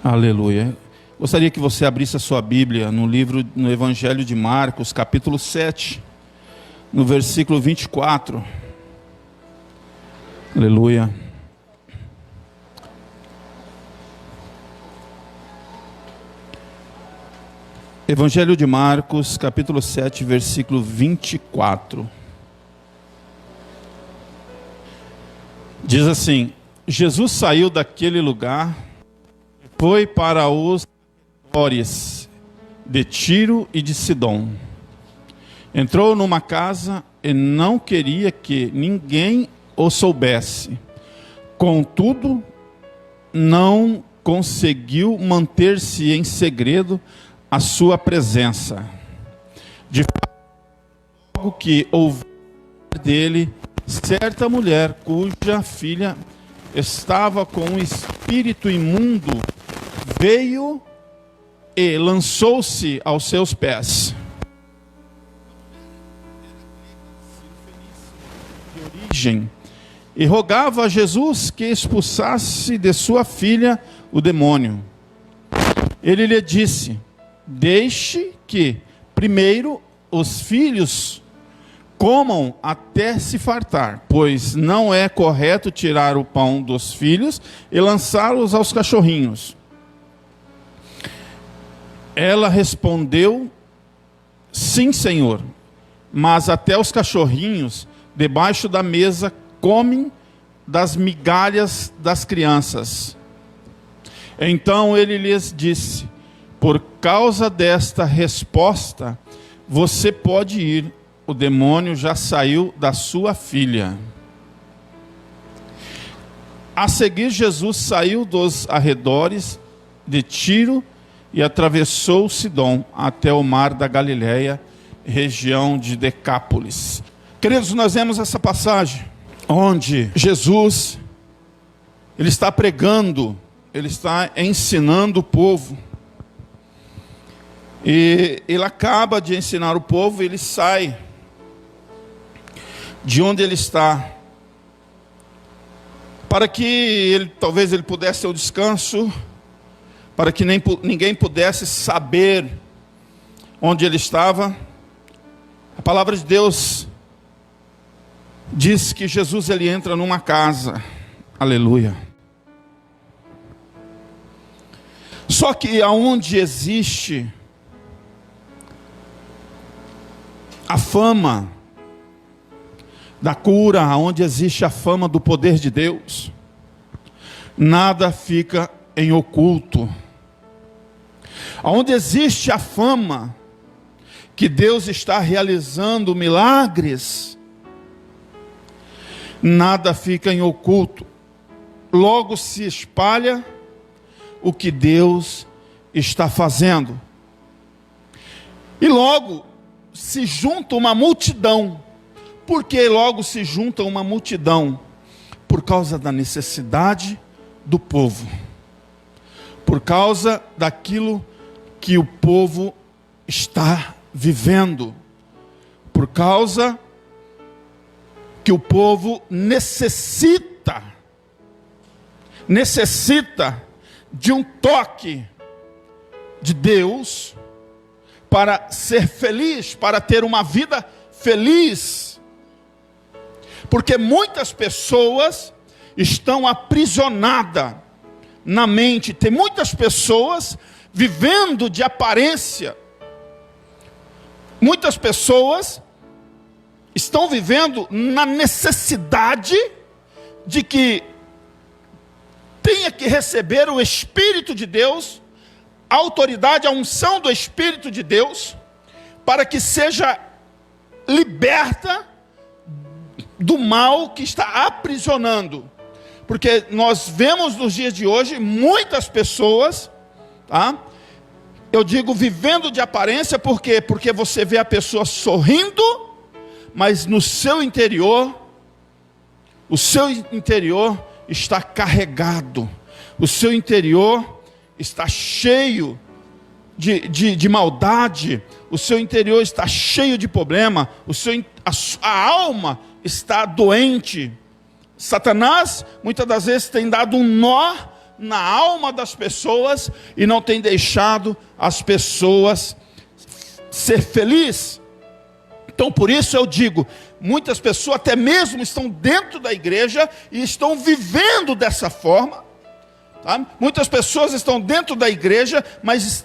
Aleluia. Gostaria que você abrisse a sua Bíblia no Evangelho de Marcos, capítulo 7, no versículo 24. Aleluia. Evangelho de Marcos, capítulo 7, versículo 24. Diz assim: Jesus saiu daquele lugar, foi para os arredores de Tiro e de Sidom. Entrou numa casa e não queria que ninguém o soubesse. Contudo, não conseguiu manter-se em segredo a sua presença. De fato, logo que ouviu dele, certa mulher cuja filha estava com um espírito imundo, veio e lançou-se aos seus pés. De origem, e rogava a Jesus que expulsasse de sua filha o demônio. Ele lhe disse: deixe que primeiro os filhos comam até se fartar, pois não é correto tirar o pão dos filhos e lançá-los aos cachorrinhos. Ela respondeu: sim, Senhor, mas até os cachorrinhos debaixo da mesa comem das migalhas das crianças. Então ele lhes disse: por causa desta resposta, você pode ir, o demônio já saiu da sua filha. A seguir, Jesus saiu dos arredores de Tiro e atravessou Sidom até o mar da Galileia, região de Decápolis. Queridos, nós vemos essa passagem onde Jesus, ele está pregando, ele está ensinando o povo. E ele acaba de ensinar o povo, ele sai de onde ele está, para que talvez ele pudesse ter o descanso, para que ninguém pudesse saber onde ele estava. A palavra de Deus diz que Jesus ele entra numa casa, aleluia. Só que aonde existe a fama da cura, onde existe a fama do poder de Deus, nada fica em oculto. Onde existe a fama que Deus está realizando milagres, nada fica em oculto. Logo se espalha o que Deus está fazendo. E logo se junta uma multidão. Por que logo se junta uma multidão? Por causa da necessidade do povo. Por causa daquilo que o povo está vivendo. Por causa que o povo necessita de um toque de Deus para ser feliz, para ter uma vida feliz. Porque muitas pessoas estão aprisionadas na mente. Tem muitas pessoas vivendo de aparência. Muitas pessoas estão vivendo na necessidade de que tenha que receber o Espírito de Deus, a autoridade, a unção do Espírito de Deus, para que seja liberta do mal que está aprisionando. Porque nós vemos nos dias de hoje muitas pessoas, tá? Eu digo vivendo de aparência, por quê? Porque você vê a pessoa sorrindo, mas no seu interior, o seu interior está carregado, o seu interior está cheio de maldade, o seu interior está cheio de problema, a alma está doente. Satanás muitas das vezes tem dado um nó na alma das pessoas e não tem deixado as pessoas ser felizes. Então, por isso eu digo, muitas pessoas até mesmo estão dentro da igreja e estão vivendo dessa forma. Tá? Muitas pessoas estão dentro da igreja, mas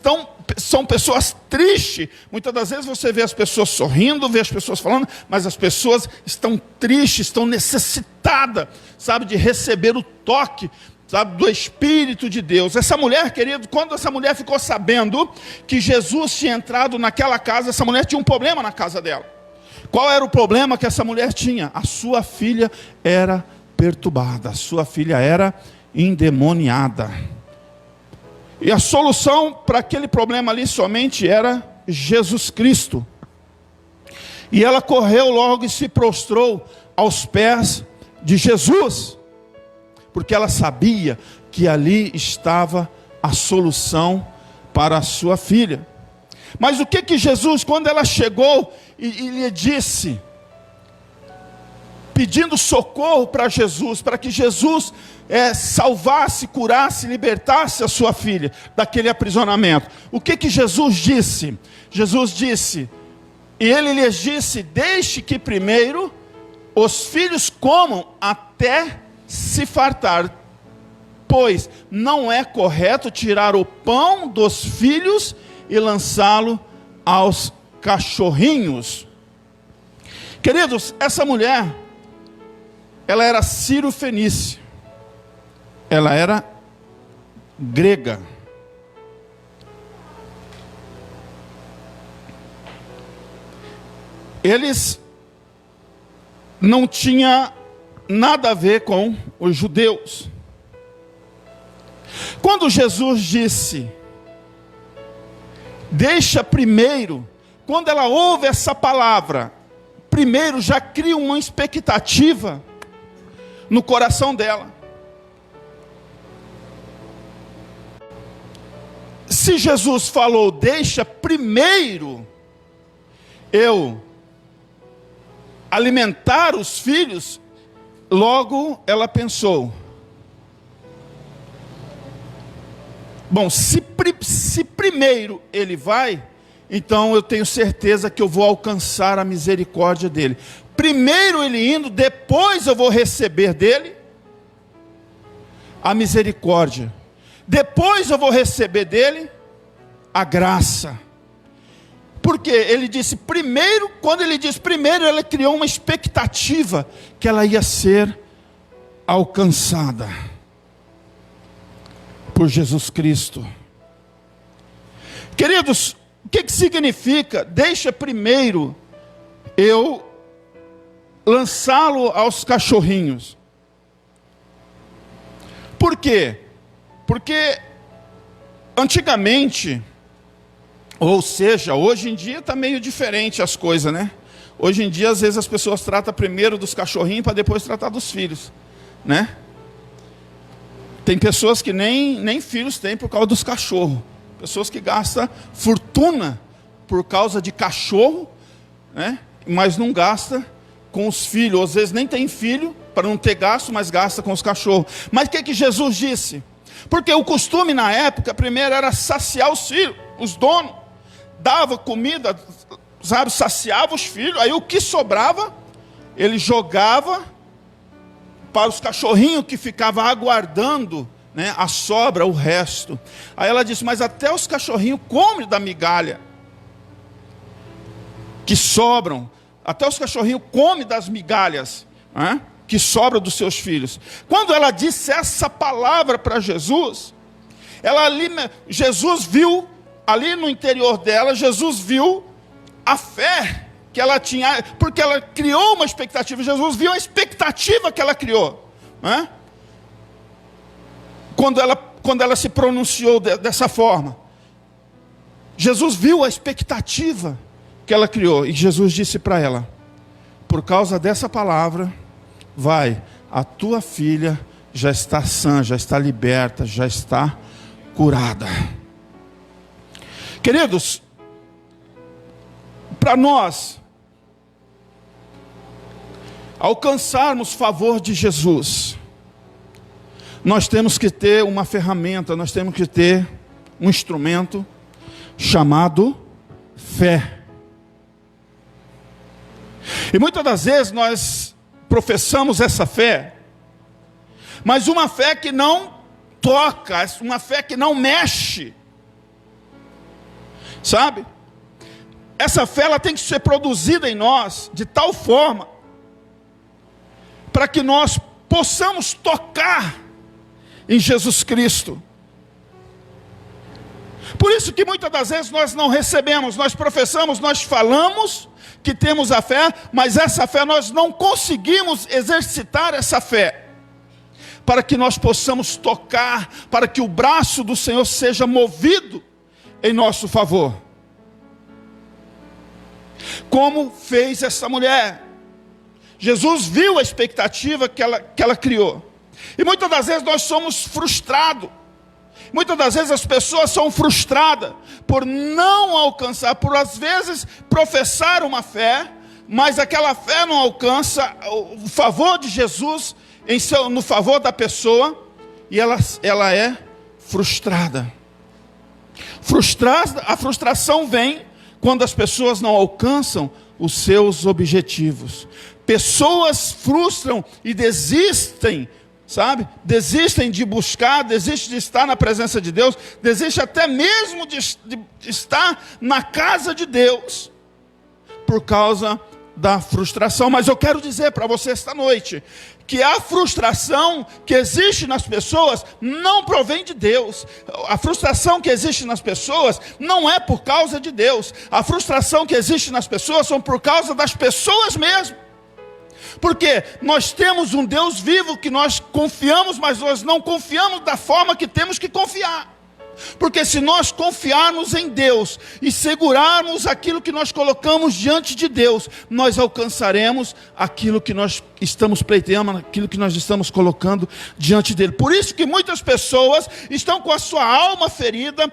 são pessoas tristes. Muitas das vezes você vê as pessoas sorrindo, vê as pessoas falando, mas as pessoas estão tristes, estão necessitadas, sabe, de receber o toque, sabe, do Espírito de Deus. Essa mulher, querido, quando essa mulher ficou sabendo que Jesus tinha entrado naquela casa, essa mulher tinha um problema na casa dela. Qual era o problema que essa mulher tinha? A sua filha era perturbada, a sua filha era endemoniada. E a solução para aquele problema ali somente era Jesus Cristo. E ela correu logo e se prostrou aos pés de Jesus, porque ela sabia que ali estava a solução para a sua filha. Mas o que Jesus, quando ela chegou e lhe disse, pedindo socorro para Jesus, para que Jesus salvasse, curasse, libertasse a sua filha daquele aprisionamento. O que Jesus disse? Jesus disse, e ele lhes disse, deixe que primeiro os filhos comam até se fartar, pois não é correto tirar o pão dos filhos e lançá-lo aos cachorrinhos. Queridos, essa mulher, ela era sírio-fenícia, ela era grega. Eles não tinham nada a ver com os judeus. Quando Jesus disse, deixa primeiro, quando ela ouve essa palavra, primeiro já cria uma expectativa no coração dela. Se Jesus falou, deixa primeiro eu alimentar os filhos, logo ela pensou, bom, se primeiro ele vai, então eu tenho certeza que eu vou alcançar a misericórdia dele. Primeiro ele indo, depois eu vou receber dele a misericórdia. Depois eu vou receber dele a graça. Porque ele disse primeiro, quando ele disse primeiro, ela criou uma expectativa que ela ia ser alcançada por Jesus Cristo. Queridos, o que significa? Deixa primeiro eu lançá-lo aos cachorrinhos. Por quê? Porque antigamente, ou seja, hoje em dia está meio diferente as coisas, né? Hoje em dia, às vezes, as pessoas tratam primeiro dos cachorrinhos para depois tratar dos filhos, né? Tem pessoas que nem filhos têm por causa dos cachorros. Pessoas que gastam fortuna por causa de cachorro, né? Mas não gasta com os filhos. Às vezes nem tem filho para não ter gasto, mas gasta com os cachorros. Mas o que Jesus disse? Porque o costume na época, primeiro era saciar os filhos, os donos. Dava comida, sabe, saciava os filhos. Aí o que sobrava, ele jogava para os cachorrinhos que ficavam aguardando, né, a sobra, o resto. Aí ela disse, mas até os cachorrinhos comem da migalha que sobram. Até os cachorrinhos comem das migalhas, né, que sobram dos seus filhos. Quando ela disse essa palavra para Jesus, Jesus viu, ali no interior dela, Jesus viu a fé que ela tinha, porque ela criou uma expectativa. Jesus viu a expectativa que ela criou, né? Quando ela se pronunciou dessa forma, Jesus viu a expectativa que ela criou, e Jesus disse para ela, por causa dessa palavra, vai, a tua filha já está sã, já está liberta, já está curada. Queridos, para nós alcançarmos favor de Jesus, nós temos que ter uma ferramenta, nós temos que ter um instrumento chamado fé. E muitas das vezes nós professamos essa fé, mas uma fé que não toca, uma fé que não mexe, sabe? Essa fé ela tem que ser produzida em nós de tal forma para que nós possamos tocar em Jesus Cristo. Por isso que muitas das vezes nós não recebemos, nós professamos, nós falamos que temos a fé, mas essa fé nós não conseguimos exercitar essa fé, para que nós possamos tocar, para que o braço do Senhor seja movido em nosso favor. Como fez essa mulher. Jesus viu a expectativa que ela criou. E muitas das vezes nós somos frustrados. Muitas das vezes as pessoas são frustradas por não alcançar, por às vezes professar uma fé, mas aquela fé não alcança o favor de Jesus no favor da pessoa, e ela é frustrada. A frustração vem quando as pessoas não alcançam os seus objetivos. Pessoas frustram e desistem, sabe? Desistem de buscar, desistem de estar na presença de Deus, desistem até mesmo de estar na casa de Deus, por causa da frustração. Mas eu quero dizer para você esta noite, que a frustração que existe nas pessoas não provém de Deus. A frustração que existe nas pessoas não é por causa de Deus. A frustração que existe nas pessoas são por causa das pessoas mesmo. Porque nós temos um Deus vivo que nós confiamos, mas nós não confiamos da forma que temos que confiar. Porque se nós confiarmos em Deus e segurarmos aquilo que nós colocamos diante de Deus, nós alcançaremos aquilo que nós estamos pleiteando, aquilo que nós estamos colocando diante dele. Por isso que muitas pessoas estão com a sua alma ferida,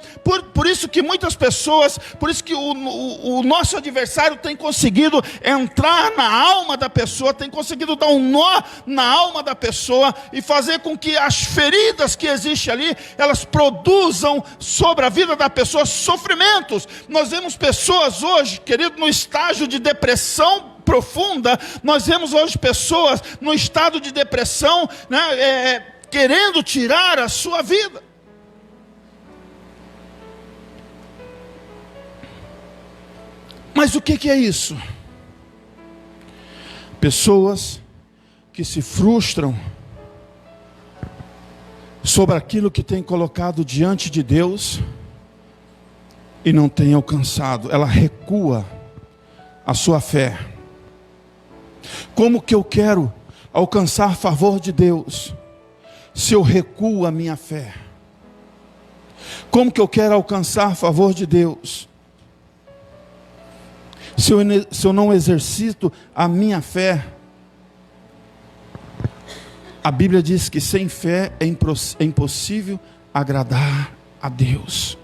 por isso que muitas pessoas, por isso que o nosso adversário tem conseguido entrar na alma da pessoa, tem conseguido dar um nó na alma da pessoa e fazer com que as feridas que existem ali, elas produzam sobre a vida da pessoa sofrimentos. Nós vemos pessoas hoje, querido, no estágio de depressão profunda. Nós vemos hoje pessoas no estado de depressão, né, querendo tirar a sua vida. Mas o que é isso? Pessoas que se frustram sobre aquilo que tem colocado diante de Deus e não tem alcançado. Ela recua a sua fé. Como que eu quero alcançar favor de Deus se eu recuo a minha fé? Como que eu quero alcançar favor de Deus se eu não exercito a minha fé? A Bíblia diz que sem fé é impossível agradar a Deus.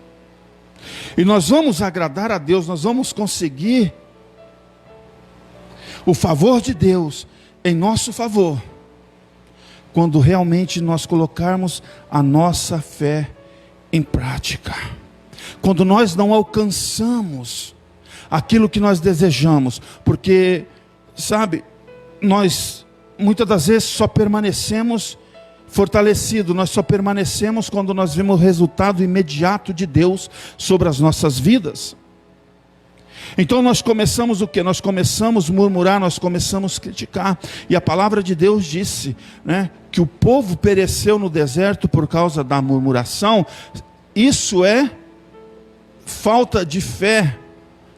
E nós vamos agradar a Deus, nós vamos conseguir o favor de Deus em nosso favor, quando realmente nós colocarmos a nossa fé em prática. Quando nós não alcançamos aquilo que nós desejamos, porque, sabe, nós muitas das vezes só permanecemos fortalecidos, nós só permanecemos quando nós vemos o resultado imediato de Deus sobre as nossas vidas. Então nós começamos o quê? Nós começamos a murmurar, nós começamos a criticar. E a palavra de Deus disse, né, que o povo pereceu no deserto por causa da murmuração. Isso é falta de fé.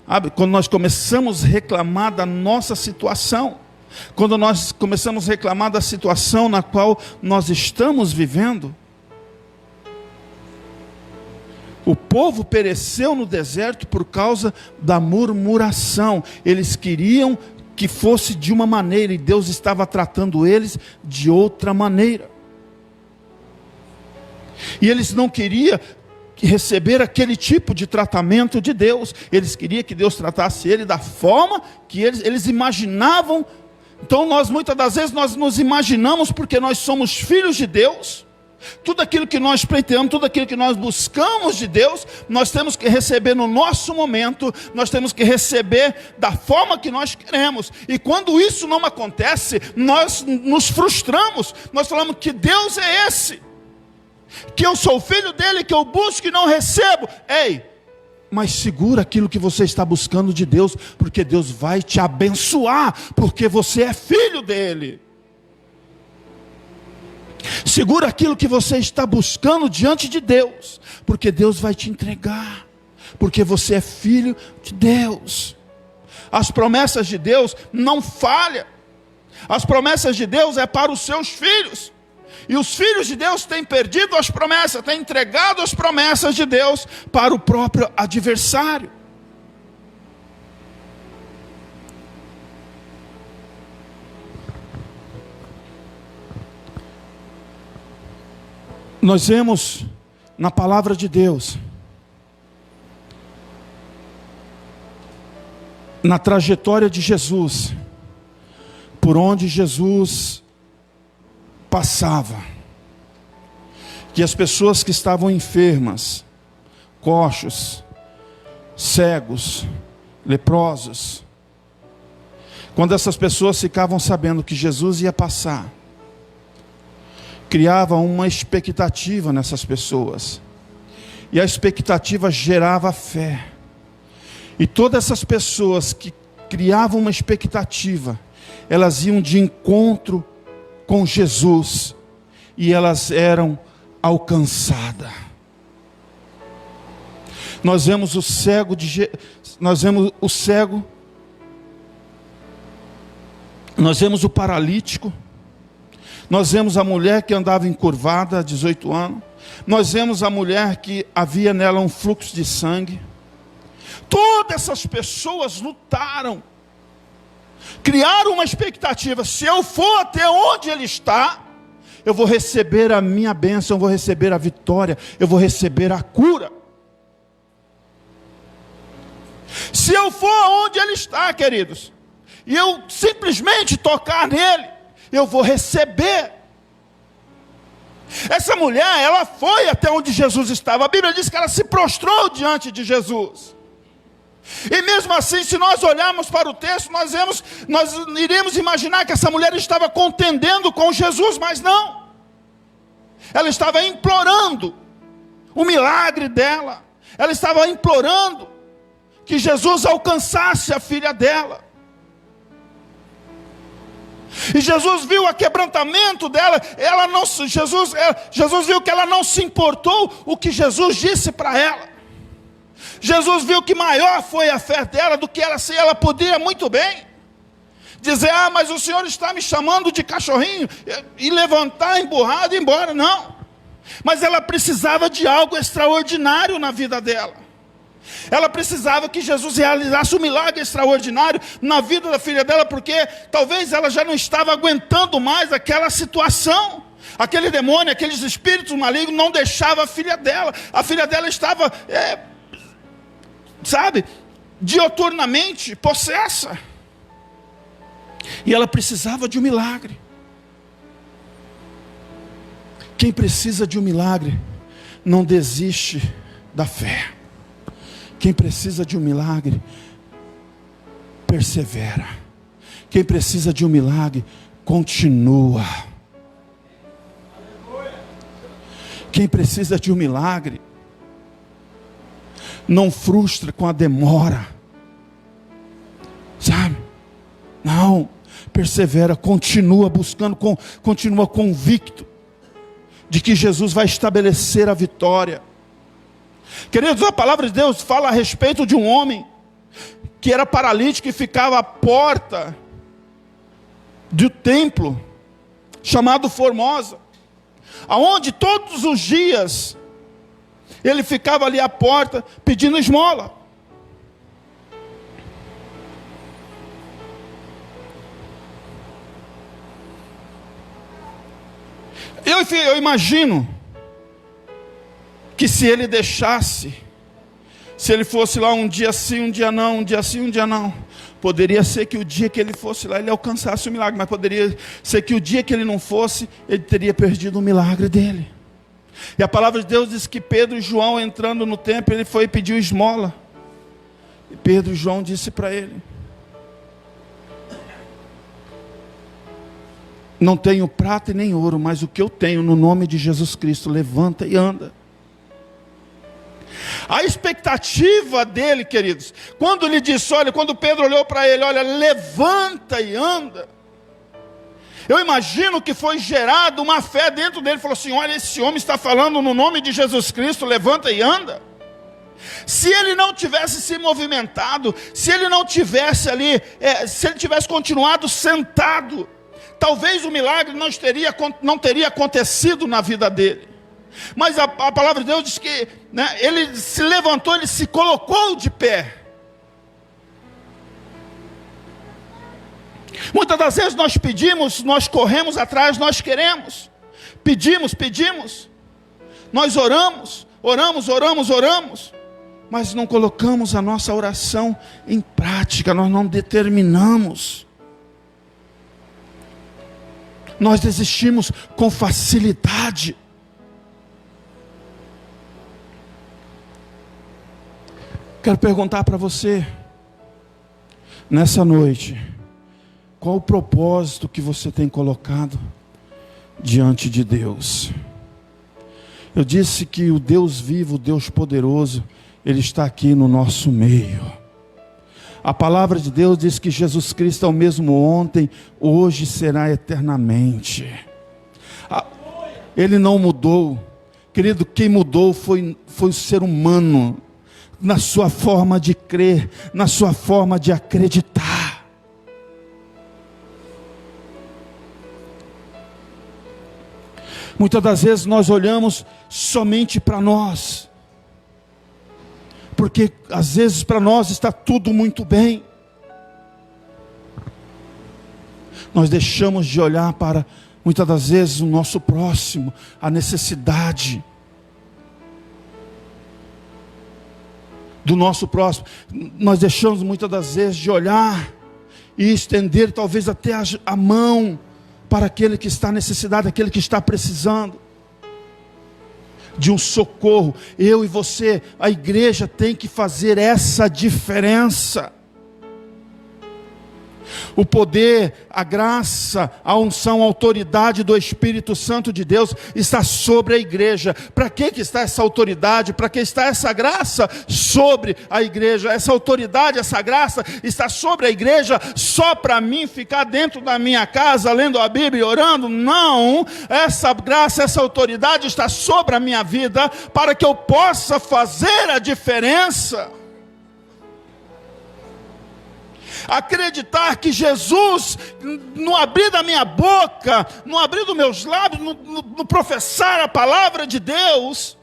Sabe? Quando nós começamos a reclamar da nossa situação, quando nós começamos a reclamar da situação na qual nós estamos vivendo. O povo pereceu no deserto por causa da murmuração. Eles queriam que fosse de uma maneira e Deus estava tratando eles de outra maneira. E eles não queriam receber aquele tipo de tratamento de Deus. Eles queriam que Deus tratasse ele da forma que eles imaginavam. Então muitas das vezes nós nos imaginamos, porque nós somos filhos de Deus, Tudo aquilo que nós pleiteamos, tudo aquilo que nós buscamos de Deus, nós temos que receber no nosso momento, nós temos que receber da forma que nós queremos. E quando isso não acontece, nós nos frustramos, nós falamos que Deus é esse, que eu sou filho dele, que eu busco e não recebo. Ei, mas segura aquilo que você está buscando de Deus, porque Deus vai te abençoar, porque você é filho dele. Segura aquilo que você está buscando diante de Deus, porque Deus vai te entregar, porque você é filho de Deus. As promessas de Deus não falham. As promessas de Deus é para os seus filhos. E os filhos de Deus têm perdido as promessas, têm entregado as promessas de Deus para o próprio adversário. Nós vemos na palavra de Deus, na trajetória de Jesus, por onde Jesus passava, que as pessoas que estavam enfermas, coxos, cegos, leprosos, quando essas pessoas ficavam sabendo que Jesus ia passar, criava uma expectativa nessas pessoas, e a expectativa gerava fé, e todas essas pessoas que criavam uma expectativa, elas iam de encontro com Jesus, e elas eram alcançadas. Nós vemos o cego, nós vemos o paralítico, nós vemos a mulher que andava encurvada há 18 anos. Nós vemos a mulher que havia nela um fluxo de sangue. Todas essas pessoas lutaram. Criaram uma expectativa. Se eu for até onde ele está, eu vou receber a minha bênção, eu vou receber a vitória, eu vou receber a cura. Se eu for aonde ele está, queridos, e eu simplesmente tocar nele, eu vou receber. Essa mulher, ela foi até onde Jesus estava. A Bíblia diz que ela se prostrou diante de Jesus. E mesmo assim, se nós olharmos para o texto, nós iremos imaginar que essa mulher estava contendendo com Jesus, mas não. Ela estava implorando o milagre dela. Ela estava implorando que Jesus alcançasse a filha dela. E Jesus viu o quebrantamento dela. Jesus viu que ela não se importou o que Jesus disse para ela. Jesus viu que maior foi a fé dela do que ela, se ela podia muito bem dizer: ah, mas o Senhor está me chamando de cachorrinho, e levantar, emburrado e ir embora. Não, mas ela precisava de algo extraordinário na vida dela. Ela precisava que Jesus realizasse um milagre extraordinário na vida da filha dela, porque talvez ela já não estava aguentando mais aquela situação. Aquele demônio, aqueles espíritos malignos não deixavam a filha dela. A filha dela estava, dioturnamente possessa. E ela precisava de um milagre. Quem precisa de um milagre não desiste da fé. Quem precisa de um milagre persevera. Quem precisa de um milagre continua. Quem precisa de um milagre não frustra com a demora, sabe? Não, persevera, continua buscando, continua convicto de que Jesus vai estabelecer a vitória. Queridos, a palavra de Deus fala a respeito de um homem que era paralítico e ficava à porta do templo chamado Formosa, aonde todos os dias ele ficava ali à porta pedindo esmola. Eu imagino que se ele deixasse, se ele fosse lá um dia sim, um dia não, um dia sim, um dia não, poderia ser que o dia que ele fosse lá, ele alcançasse o milagre, mas poderia ser que o dia que ele não fosse, ele teria perdido o milagre dele. E a palavra de Deus diz que Pedro e João, entrando no templo, ele foi pedir esmola. E Pedro e João disse para ele: não tenho prata e nem ouro, mas o que eu tenho, no nome de Jesus Cristo, levanta e anda. A expectativa dele, queridos, quando ele disse, olha, quando Pedro olhou para ele, olha, levanta e anda, eu imagino que foi gerado uma fé dentro dele. Falou assim: olha, esse homem está falando no nome de Jesus Cristo, levanta e anda. Se ele não tivesse se movimentado, se ele não tivesse ali, se ele tivesse continuado sentado, talvez o milagre não teria acontecido na vida dele. Mas a palavra de Deus diz que, né, ele se levantou, ele se colocou de pé. Muitas das vezes nós pedimos, nós corremos atrás, nós queremos, pedimos, nós oramos, mas não colocamos a nossa oração em prática, nós não determinamos, nós desistimos com facilidade. Quero perguntar para você, nessa noite, qual o propósito que você tem colocado diante de Deus? Eu disse que o Deus vivo, o Deus poderoso, Ele está aqui no nosso meio. A palavra de Deus diz que Jesus Cristo é o mesmo ontem, hoje e será eternamente. Ele não mudou. Querido, quem mudou foi o ser humano, na sua forma de crer, na sua forma de acreditar. Muitas das vezes nós olhamos somente para nós, porque às vezes para nós está tudo muito bem. Nós deixamos de olhar para, muitas das vezes, o nosso próximo, a necessidade do nosso próximo. Nós deixamos muitas das vezes de olhar e estender talvez até a mão para aquele que está necessitado, aquele que está precisando de um socorro. Eu e você, a igreja tem que fazer essa diferença. O poder, a graça, a unção, a autoridade do Espírito Santo de Deus está sobre a igreja. Para que está essa autoridade? Para que está essa graça sobre a igreja? Essa autoridade, essa graça está sobre a igreja só para mim ficar dentro da minha casa lendo a Bíblia e orando? Não, essa graça, essa autoridade está sobre a minha vida para que eu possa fazer a diferença. Acreditar que Jesus, no abrir da minha boca, no abrir dos meus lábios, no professar a palavra de Deus,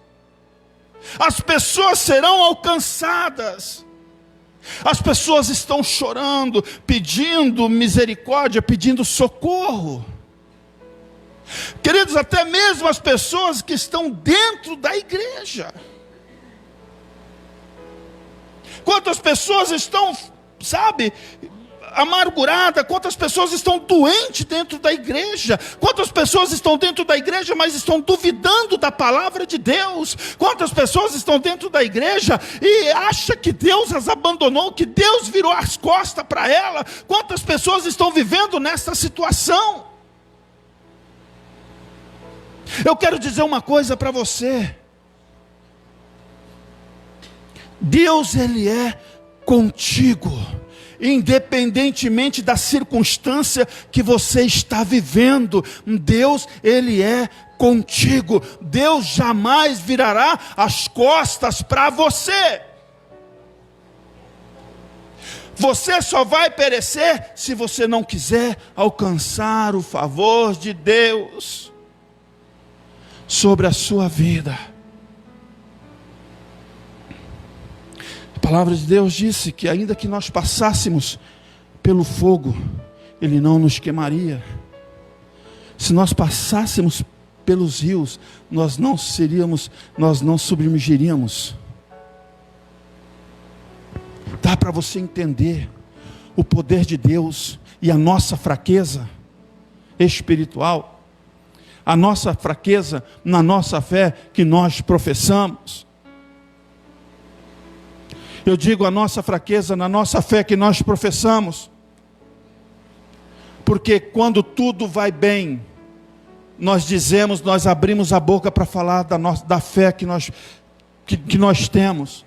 as pessoas serão alcançadas. As pessoas estão chorando, pedindo misericórdia, pedindo socorro. Queridos, até mesmo as pessoas que estão dentro da igreja. Quantas pessoas estão, sabe, amargurada, quantas pessoas estão doentes dentro da igreja, quantas pessoas estão dentro da igreja, mas estão duvidando da palavra de Deus, quantas pessoas estão dentro da igreja e acham que Deus as abandonou, que Deus virou as costas para ela, quantas pessoas estão vivendo nessa situação. Eu quero dizer uma coisa para você, Deus, Ele é contigo, independentemente da circunstância que você está vivendo. Deus, Ele é contigo. Deus jamais virará as costas para você. Você só vai perecer se você não quiser alcançar o favor de Deus sobre a sua vida. A palavra de Deus disse que ainda que nós passássemos pelo fogo, Ele não nos queimaria. Se nós passássemos pelos rios, nós não submergiríamos. Dá para você entender o poder de Deus e a nossa fraqueza espiritual. a nossa fraqueza na nossa fé que nós professamos. Eu digo a nossa fraqueza na nossa fé que nós professamos, porque quando tudo vai bem, nós abrimos a boca para falar da fé que nós temos.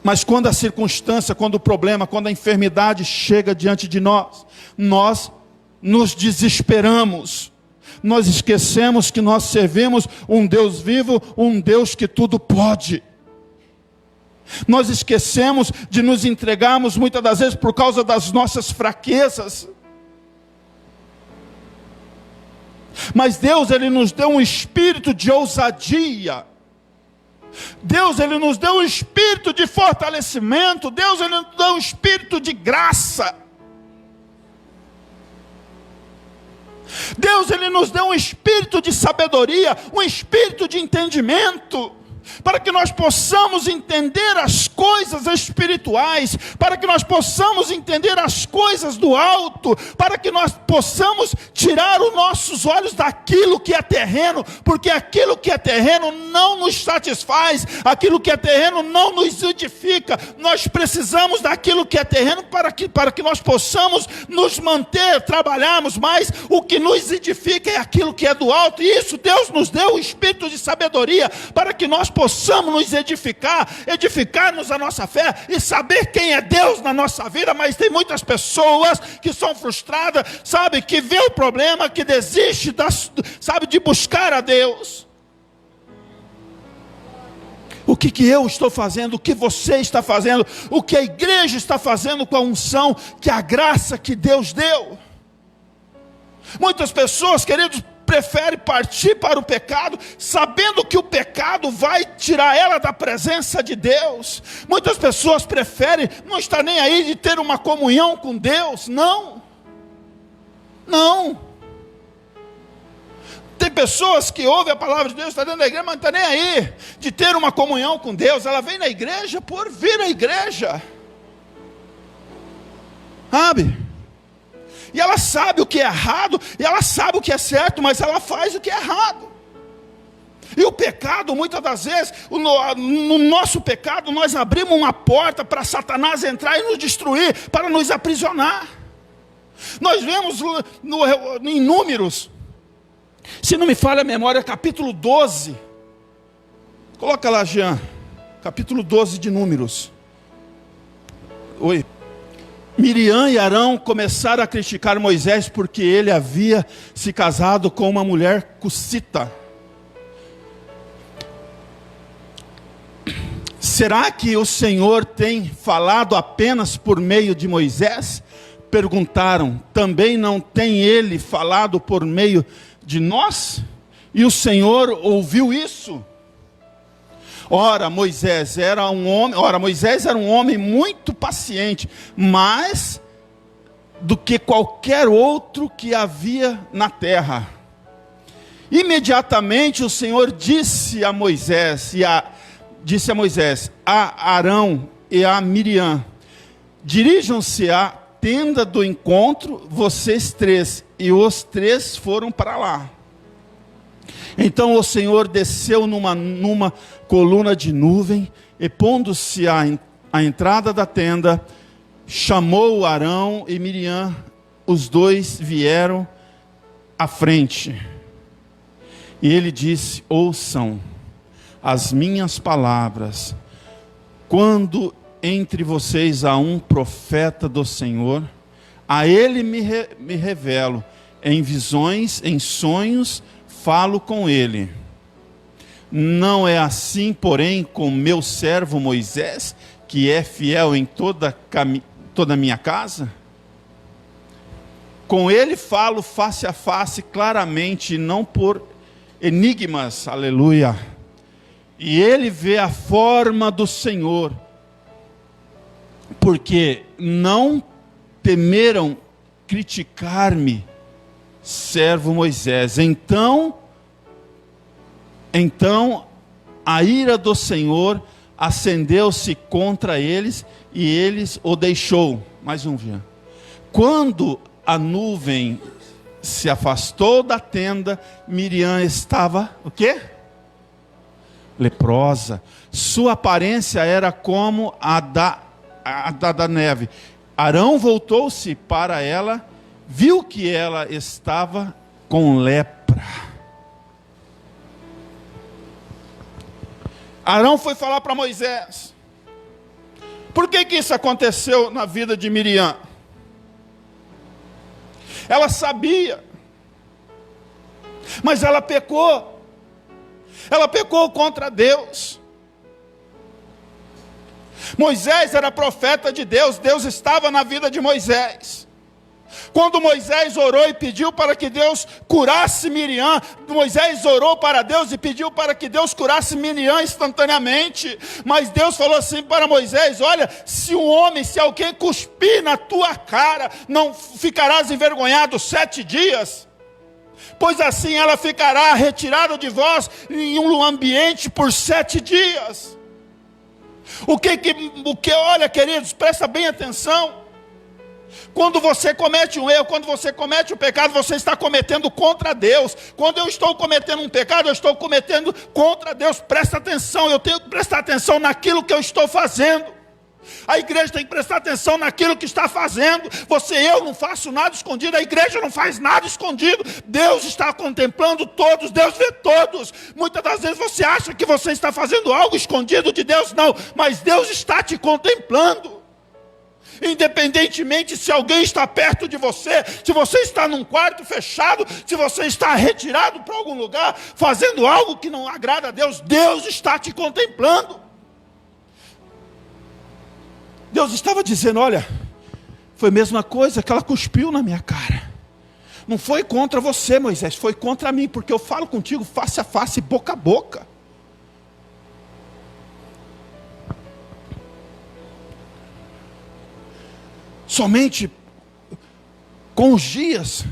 Mas quando a circunstância, quando o problema, quando a enfermidade chega diante de nós, nós nos desesperamos. Nós esquecemos que nós servimos um Deus vivo, um Deus que tudo pode. Nós esquecemos de nos entregarmos muitas das vezes por causa das nossas fraquezas. Mas Deus, Ele nos deu um espírito de ousadia. Deus, Ele nos deu um espírito de fortalecimento. Deus, Ele nos deu um espírito de graça. Deus, Ele nos deu um espírito de sabedoria, um espírito de entendimento, para que nós possamos entender as coisas espirituais, para que nós possamos entender as coisas do alto, para que nós possamos tirar os nossos olhos daquilo que é terreno, porque aquilo que é terreno não nos satisfaz, aquilo que é terreno não nos edifica. Nós precisamos daquilo que é terreno para que nós possamos nos manter, trabalharmos mais. O que nos edifica é aquilo que é do alto, e isso Deus nos deu o espírito de sabedoria, para que nós possamos nos edificar-nos a nossa fé e saber quem é Deus na nossa vida. Mas tem muitas pessoas que são frustradas, sabe, que vê o problema, que desiste, de buscar a Deus. O que eu estou fazendo, o que você está fazendo, o que a igreja está fazendo com a unção, que a graça que Deus deu. Muitas pessoas, queridos, prefere partir para o pecado, sabendo que o pecado vai tirar ela da presença de Deus. Muitas pessoas preferem não estar nem aí de ter uma comunhão com Deus. Não. Tem pessoas que ouvem a palavra de Deus, está dentro da igreja, mas não está nem aí de ter uma comunhão com Deus. Ela vem na igreja por vir à igreja, sabe? E ela sabe o que é errado, e ela sabe o que é certo, mas ela faz o que é errado. E o pecado, muitas das vezes, no nosso pecado, nós abrimos uma porta para Satanás entrar e nos destruir, para nos aprisionar. Nós vemos em Números, se não me falha a memória, capítulo 12. Coloca lá, Jean, capítulo 12 de Números. Oi. Miriam e Arão começaram a criticar Moisés porque ele havia se casado com uma mulher cussita. Será que o Senhor tem falado apenas por meio de Moisés? Perguntaram. Também não tem ele falado por meio de nós? E o Senhor ouviu isso. Ora, Moisés era um homem muito paciente, mais do que qualquer outro que havia na terra. Imediatamente o Senhor disse a Moisés, a Arão e a Miriam: dirijam-se à tenda do encontro, vocês três. E os três foram para lá. Então o Senhor desceu numa coluna de nuvem, e pondo-se à entrada da tenda, chamou Arão e Miriam. Os dois vieram à frente. E ele disse: ouçam as minhas palavras. Quando entre vocês há um profeta do Senhor, a ele me revelo em visões, em sonhos, falo com ele. Não é assim, porém, com meu servo Moisés, que é fiel em toda a minha casa? Com ele falo face a face, claramente, não por enigmas, aleluia. E ele vê a forma do Senhor, porque não temeram criticar-me, servo Moisés. Então a ira do Senhor acendeu-se contra eles, e eles o deixou. Mais um dia. Quando a nuvem se afastou da tenda, Miriam estava, o quê? Leprosa. Sua aparência era como a da neve. Arão voltou-se para ela, viu que ela estava com lepra. Arão foi falar para Moisés. Por que isso aconteceu na vida de Miriam? Ela sabia, mas ela pecou. Ela pecou contra Deus. Moisés era profeta de Deus, Deus estava na vida de Moisés. Quando Moisés orou e pediu para que Deus curasse Miriam, Moisés orou para Deus e pediu para que Deus curasse Miriam instantaneamente. Mas Deus falou assim para Moisés: olha, se alguém cuspir na tua cara, não ficarás envergonhado 7 dias? Pois assim ela ficará retirada de vós em um ambiente por 7 dias. Olha, queridos, presta bem atenção. Quando você comete um erro, quando você comete um pecado, você está cometendo contra Deus. Quando eu estou cometendo um pecado, eu estou cometendo contra Deus. Presta atenção, eu tenho que prestar atenção naquilo que eu estou fazendo. A igreja tem que prestar atenção naquilo que está fazendo. Eu não faço nada escondido, a igreja não faz nada escondido. Deus está contemplando todos, Deus vê todos. Muitas das vezes você acha que você está fazendo algo escondido de Deus, não. Mas Deus está te contemplando. Independentemente se alguém está perto de você, se você está num quarto fechado, se você está retirado para algum lugar, fazendo algo que não agrada a Deus, Deus está te contemplando. Deus estava dizendo: olha, foi a mesma coisa que ela cuspiu na minha cara. Não foi contra você, Moisés, foi contra mim, porque eu falo contigo face a face, boca a boca. Somente com os dias,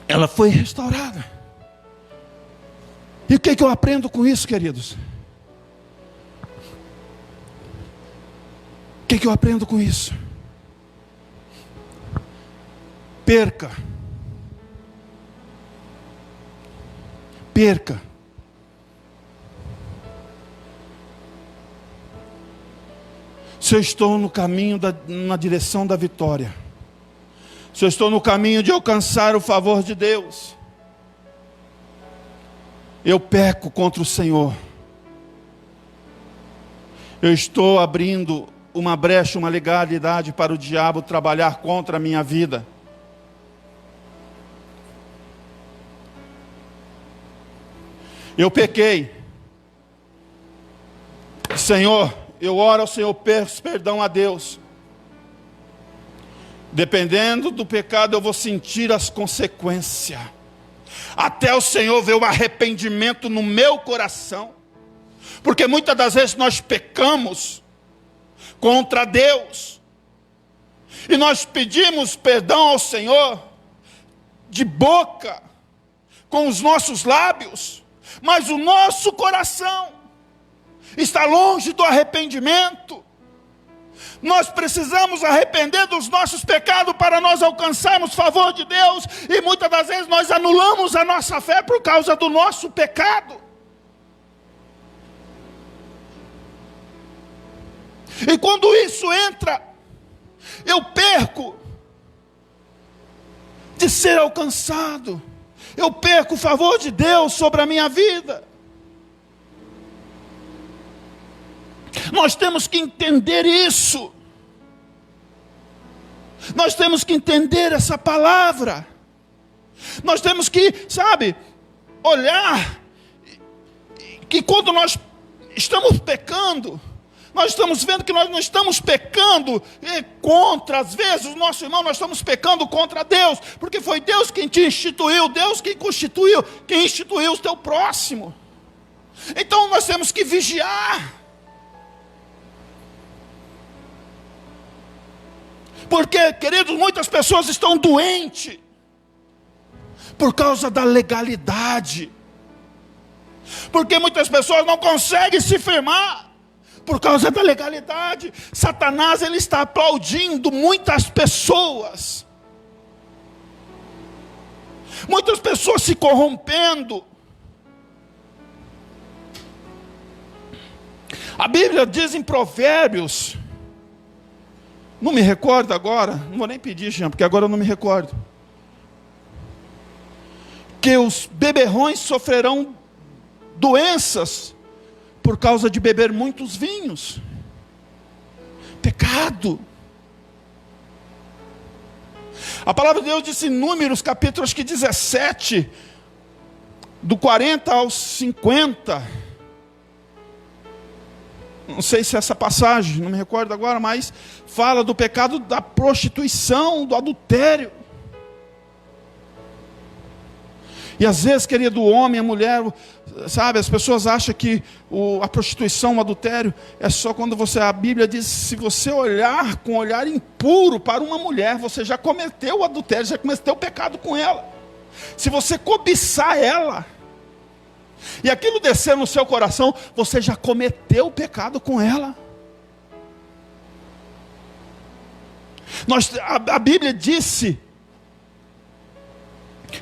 ela foi restaurada. E o que eu aprendo com isso, queridos? O que eu aprendo com isso? Perca. Se eu estou no caminho, na direção da vitória, se eu estou no caminho de alcançar o favor de Deus, eu peco contra o Senhor. Eu estou abrindo uma brecha, uma legalidade para o diabo trabalhar contra a minha vida. Eu pequei. Senhor, eu oro ao Senhor, peço perdão a Deus. Dependendo do pecado, eu vou sentir as consequências. Até o Senhor ver o arrependimento no meu coração. Porque muitas das vezes nós pecamos contra Deus. E nós pedimos perdão ao Senhor de boca, com os nossos lábios. Mas o nosso coração está longe do arrependimento. Nós precisamos arrepender dos nossos pecados para nós alcançarmos favor de Deus. E muitas das vezes nós anulamos a nossa fé por causa do nosso pecado. E quando isso entra, eu perco de ser alcançado. Eu perco o favor de Deus sobre a minha vida. Nós temos que entender isso. Nós temos que entender essa palavra. Nós temos que, olhar que quando nós estamos pecando, nós estamos vendo que nós não estamos pecando contra, às vezes, o nosso irmão, nós estamos pecando contra Deus, porque foi Deus quem te instituiu, Deus quem instituiu o teu próximo. Então nós temos que vigiar. Porque, queridos, muitas pessoas estão doentes por causa da legalidade. Porque muitas pessoas não conseguem se firmar por causa da legalidade. Satanás, ele está aplaudindo muitas pessoas. Muitas pessoas se corrompendo. A Bíblia diz em Provérbios, não me recordo agora, não vou nem pedir, Jean, porque agora eu não me recordo, que os beberrões sofrerão doenças por causa de beber muitos vinhos. Pecado. A palavra de Deus disse em Números, capítulo acho que 17, do 40 ao 50, não sei se é essa passagem, não me recordo agora, mas fala do pecado da prostituição, do adultério. E às vezes, querido, o homem, a mulher, sabe, as pessoas acham que a prostituição, o adultério, é só quando a Bíblia diz, se você olhar com um olhar impuro para uma mulher, você já cometeu o adultério, já cometeu o pecado com ela. Se você cobiçar ela, e aquilo descer no seu coração, você já cometeu o pecado com ela. A Bíblia disse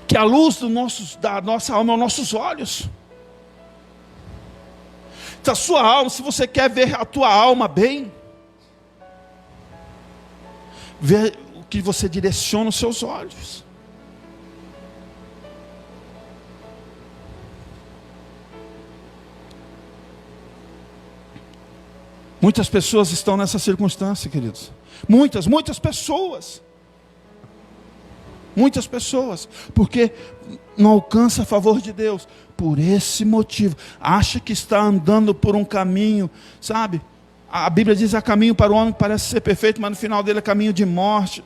que a luz da nossa alma é os nossos olhos. A sua alma, se você quer ver a tua alma bem, vê o que você direciona os seus olhos. Muitas pessoas estão nessa circunstância, queridos. Muitas pessoas. Muitas pessoas. Porque não alcança a favor de Deus. Por esse motivo. Acha que está andando por um caminho, sabe? A Bíblia diz, há caminho para o homem que parece ser perfeito, mas no final dele é caminho de morte.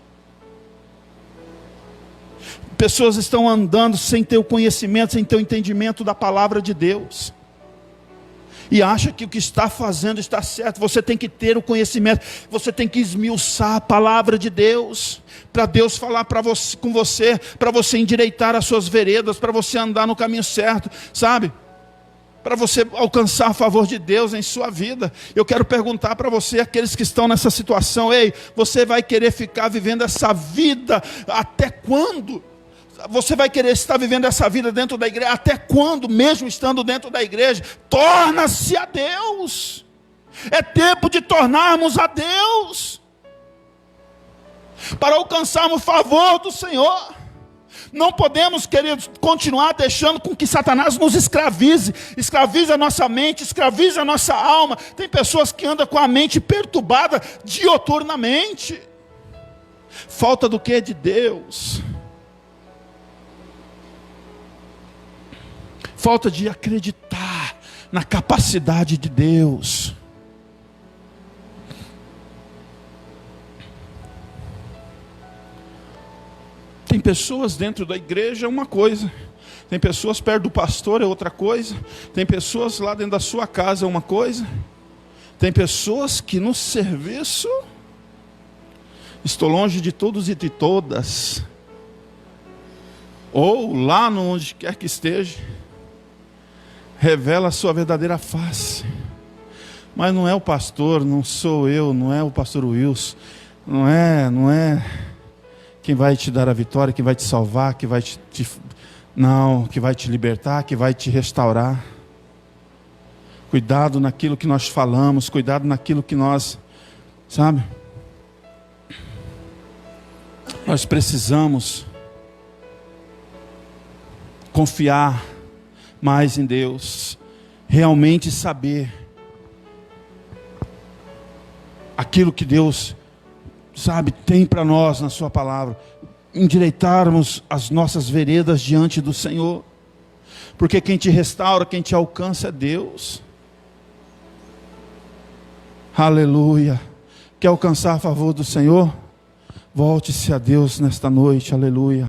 Pessoas estão andando sem ter o conhecimento, sem ter o entendimento da palavra de Deus. E acha que o que está fazendo está certo. Você tem que ter o conhecimento. Você tem que esmiuçar a palavra de Deus. Para Deus falar com você. Para você endireitar as suas veredas. Para você andar no caminho certo. Sabe? Para você alcançar a favor de Deus em sua vida. Eu quero perguntar para você, aqueles que estão nessa situação. Ei, você vai querer ficar vivendo essa vida até quando? Você vai querer estar vivendo essa vida dentro da igreja, até quando, mesmo estando dentro da igreja? Torna-se a Deus. É tempo de tornarmos a Deus, para alcançarmos o favor do Senhor. Não podemos, queridos, continuar deixando com que Satanás nos escravize a nossa mente, escravize a nossa alma. Tem pessoas que andam com a mente perturbada dioturnamente. Falta do que? De Deus. Falta de acreditar na capacidade de Deus. Tem pessoas dentro da igreja, é uma coisa. Tem pessoas perto do pastor, é outra coisa. Tem pessoas lá dentro da sua casa, é uma coisa. Tem pessoas que no serviço, estou longe de todos e de todas. Ou lá onde quer que esteja, revela a sua verdadeira face. Mas não é o pastor, não sou eu, não é o pastor Wilson, não é quem vai te dar a vitória, quem vai te salvar, que vai que vai te libertar, que vai te restaurar. Cuidado naquilo que nós falamos, cuidado naquilo que nós, sabe? Nós precisamos confiar mais em Deus, realmente saber aquilo que Deus, sabe, tem para nós na sua palavra, endireitarmos as nossas veredas diante do Senhor, porque quem te restaura, quem te alcança é Deus. Aleluia. Quer alcançar a favor do Senhor? Volte-se a Deus nesta noite, aleluia.